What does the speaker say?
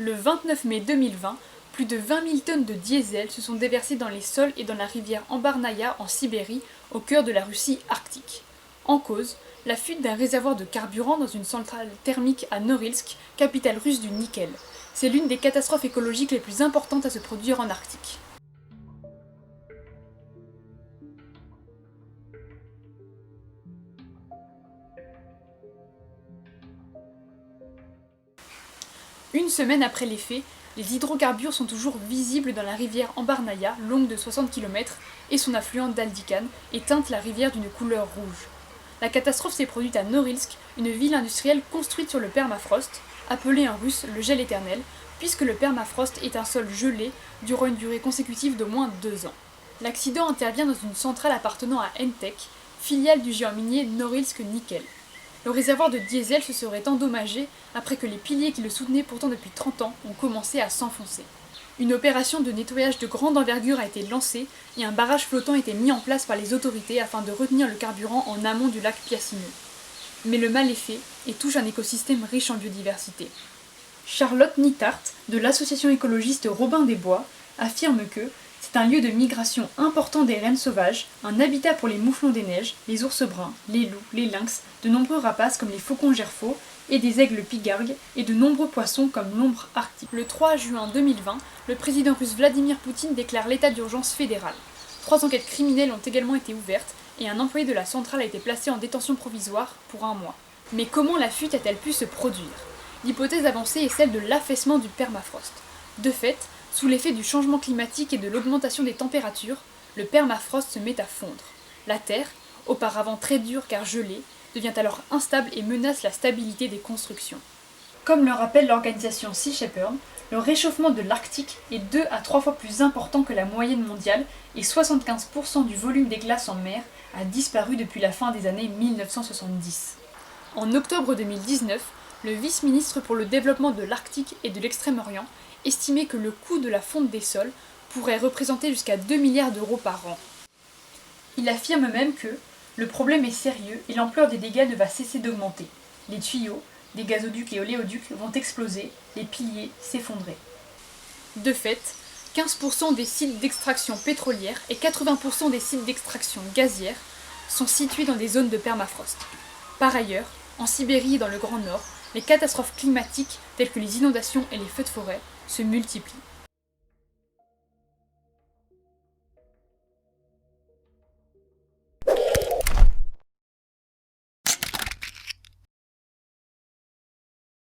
Le 29 mai 2020, plus de 20 000 tonnes de diesel se sont déversées dans les sols et dans la rivière Ambarnaya en Sibérie, au cœur de la Russie arctique. En cause, la fuite d'un réservoir de carburant dans une centrale thermique à Norilsk, capitale russe du nickel. C'est l'une des catastrophes écologiques les plus importantes à se produire en Arctique. Une semaine après les faits, les hydrocarbures sont toujours visibles dans la rivière Ambarnaya, longue de 60 km, et son affluent Daldikan, et teintent la rivière d'une couleur rouge. La catastrophe s'est produite à Norilsk, une ville industrielle construite sur le permafrost, appelée en russe le gel éternel, puisque le permafrost est un sol gelé durant une durée consécutive d'au moins 2 ans. L'accident intervient dans une centrale appartenant à Entech, filiale du géant minier Norilsk Nickel. Le réservoir de diesel se serait endommagé après que les piliers qui le soutenaient pourtant depuis 30 ans ont commencé à s'enfoncer. Une opération de nettoyage de grande envergure a été lancée et un barrage flottant a été mis en place par les autorités afin de retenir le carburant en amont du lac Piassino. Mais le mal est fait et touche un écosystème riche en biodiversité. Charlotte Nittart, de l'association écologiste Robin des Bois, affirme que c'est un lieu de migration important des rennes sauvages, un habitat pour les mouflons des neiges, les ours bruns, les loups, les lynx, de nombreux rapaces comme les faucons gerfaux et des aigles pigargues et de nombreux poissons comme l'ombre arctique. Le 3 juin 2020, le président russe Vladimir Poutine déclare l'état d'urgence fédéral. 3 enquêtes criminelles ont également été ouvertes et un employé de la centrale a été placé en détention provisoire pour 1 mois. Mais comment la fuite a-t-elle pu se produire ? L'hypothèse avancée est celle de l'affaissement du permafrost. De fait, sous l'effet du changement climatique et de l'augmentation des températures, le permafrost se met à fondre. La Terre, auparavant très dure car gelée, devient alors instable et menace la stabilité des constructions. Comme le rappelle l'organisation Sea Shepherd, le réchauffement de l'Arctique est 2 à 3 fois plus important que la moyenne mondiale et 75% du volume des glaces en mer a disparu depuis la fin des années 1970. En octobre 2019, le vice-ministre pour le développement de l'Arctique et de l'Extrême-Orient estimait que le coût de la fonte des sols pourrait représenter jusqu'à 2 milliards d'euros par an. Il affirme même que le problème est sérieux et l'ampleur des dégâts ne va cesser d'augmenter. Les tuyaux, des gazoducs et oléoducs vont exploser, les piliers s'effondrer. De fait, 15% des sites d'extraction pétrolière et 80% des sites d'extraction gazière sont situés dans des zones de permafrost. Par ailleurs, en Sibérie et dans le Grand Nord, les catastrophes climatiques telles que les inondations et les feux de forêt se multiplient.